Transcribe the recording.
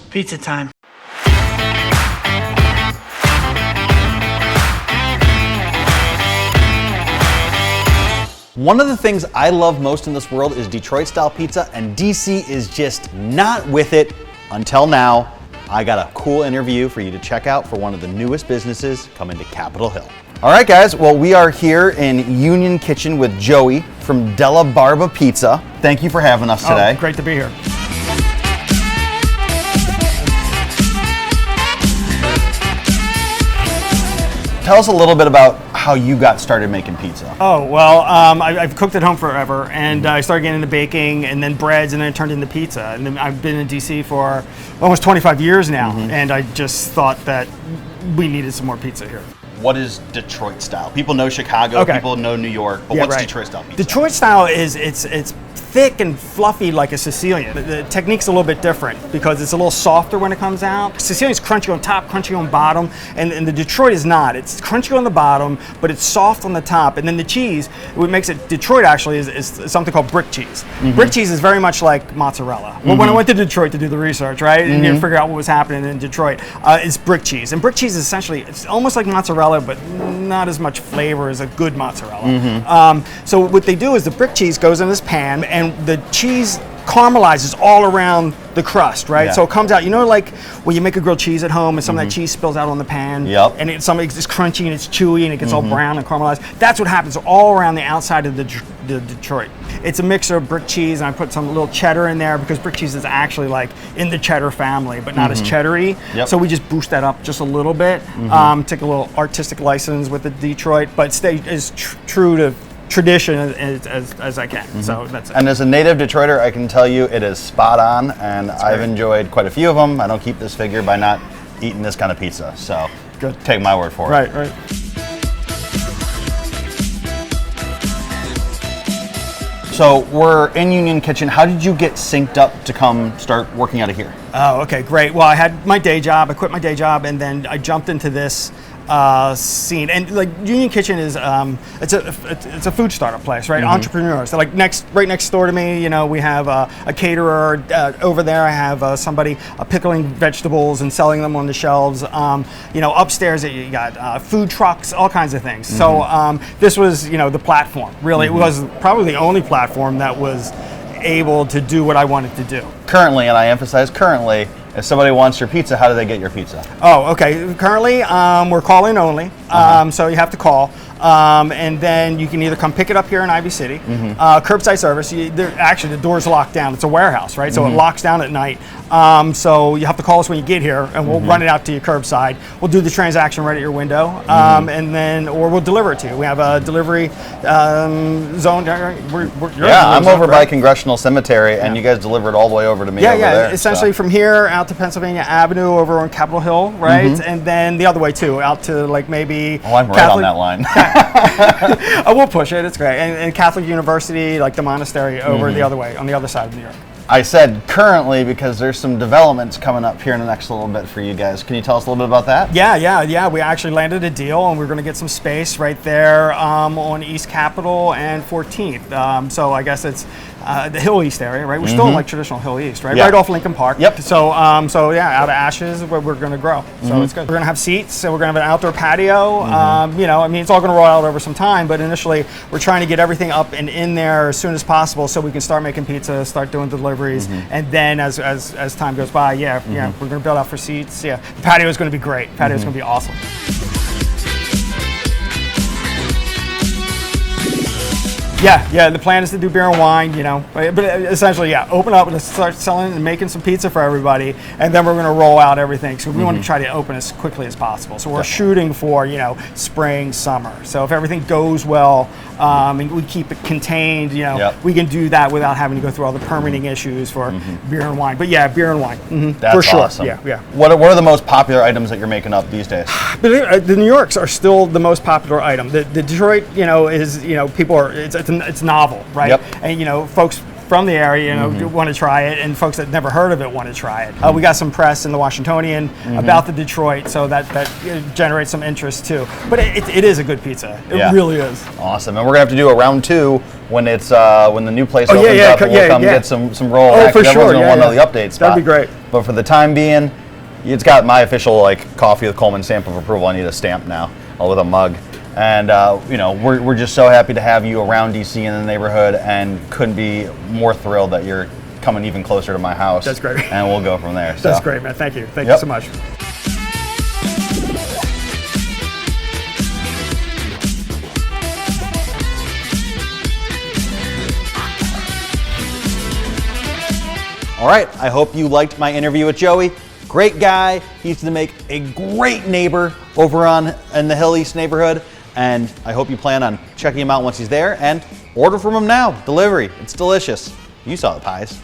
Pizza time. One of the things I love most in this world is Detroit-style pizza, and DC is just not with it until now. I got a cool interview for you to check out for one of the newest businesses coming to Capitol Hill. All right, guys, well, we are here in Union Kitchen with Joey from Della Barba Pizza. Thank you for having us today. Oh, great to be here. Tell us a little bit about how you got started making pizza. Oh, well, I've cooked at home forever, and I started getting into baking, and then breads, and then it turned into pizza. And then I've been in DC for almost 25 years now, and I just thought that we needed some more pizza here. What is Detroit style? People know Chicago, people know New York, but what's Detroit style pizza? Detroit style is it's thick and fluffy like a Sicilian. The technique's a little bit different because it's a little softer when it comes out. Sicilian's crunchy on top, crunchy on bottom, and the Detroit is not. It's crunchy on the bottom, but it's soft on the top. And then the cheese, what makes it Detroit actually is something called brick cheese. Brick cheese is very much like mozzarella. Well, when I went to Detroit to do the research, right, and you figure out what was happening in Detroit, it's brick cheese. And brick cheese is essentially, it's almost like mozzarella, but not as much flavor as a good mozzarella. So what they do is the brick cheese goes in this pan, and the cheese caramelizes all around the crust, right? So it comes out, you know, like when you make a grilled cheese at home and some of that cheese spills out on the pan, and it's crunchy and it's chewy and it gets all brown and caramelized. That's what happens all around the outside of the Detroit. It's a mixture of brick cheese, and I put some little cheddar in there because brick cheese is actually like in the cheddar family, but not as cheddary. So we just boost that up just a little bit, take a little artistic license with the Detroit, but stay as true to tradition as I can. So that's it. And as a native Detroiter, I can tell you it is spot on, and I've enjoyed quite a few of them. I don't keep this figure by not eating this kind of pizza, so take my word for it. Right. So we're in Union Kitchen. How did you get synced up to come start working out of here? Oh, okay, great. Well, I had my day job. I quit my day job, and then I jumped into this scene. And like Union Kitchen is it's a food startup place, right? Entrepreneurs. They're like right next door to me. You know, we have a caterer over there. I have somebody pickling vegetables and selling them on the shelves. You know, upstairs you got food trucks, all kinds of things. So this was, you know, the platform. Really, it was probably the only platform that was able to do what I wanted to do. Currently, and I emphasize currently, if somebody wants your pizza, how do they get your pizza? Oh, okay. Currently, we're call-in only, so you have to call. And then you can either come pick it up here in Ivy City, curbside service. Actually, the door's locked down. It's a warehouse, right? So it locks down at night. So you have to call us when you get here, and we'll run it out to your curbside. We'll do the transaction right at your window, and then, or we'll deliver it to you. We have a delivery zone. I'm over by Congressional Cemetery, and you guys deliver it all the way over to me over there. Essentially from here out to Pennsylvania Avenue over on Capitol Hill, right? And then the other way too, out to like maybe I'm right on that line. We'll push it. It's great. And Catholic University, like the monastery, over the other way, on the other side of New York. I said currently because there's some developments coming up here in the next little bit for you guys. Can you tell us a little bit about that? Yeah. We actually landed a deal, and we're going to get some space right there on East Capitol and 14th. So I guess it's the Hill East area, right? We're still in like traditional Hill East, right? Right off Lincoln Park. So yeah, out of ashes, we're going to grow. So it's good. We're going to have seats, so we're going to have an outdoor patio. You know, I mean, it's all going to roll out over some time, but initially we're trying to get everything up and in there as soon as possible so we can start making pizza, start doing deliveries, and then as time goes by, we're going to build out for seats. The patio is going to be great. The patio is going to be awesome. Yeah, the plan is to do beer and wine, you know, but essentially, open up and start selling and making some pizza for everybody, and then we're going to roll out everything. So we want to try to open as quickly as possible. So we're shooting for, you know, spring, summer. So if everything goes well, and we keep it contained, you know, we can do that without having to go through all the permitting issues for beer and wine. But yeah, beer and wine, That's for sure. Awesome. Yeah. What are the most popular items that you're making up these days? The New Yorks are still the most popular item. The Detroit, you know, is, you know, people are, it's novel, right? And, you know, folks from the area, want to try it, and folks that never heard of it want to try it. We got some press in the Washingtonian about the Detroit, so that generates some interest too. But it is a good pizza. It really is. Awesome, and we're gonna have to do a round 2 when it's when the new place opens up. And we'll come get some roll. For sure. Everyone's gonna want to know the update spot. That'd be great. But for the time being, it's got my official Coffee with Coleman stamp of approval. I need a stamp now, with a mug. And we're just so happy to have you around DC in the neighborhood, and couldn't be more thrilled that you're coming even closer to my house. That's great. And we'll go from there. That's great, man. Thank you. Thank you so much. All right, I hope you liked my interview with Joey. Great guy. He used to make a great neighbor over in the Hill East neighborhood. And I hope you plan on checking him out once he's there, and order from him now. Delivery. It's delicious. You saw the pies.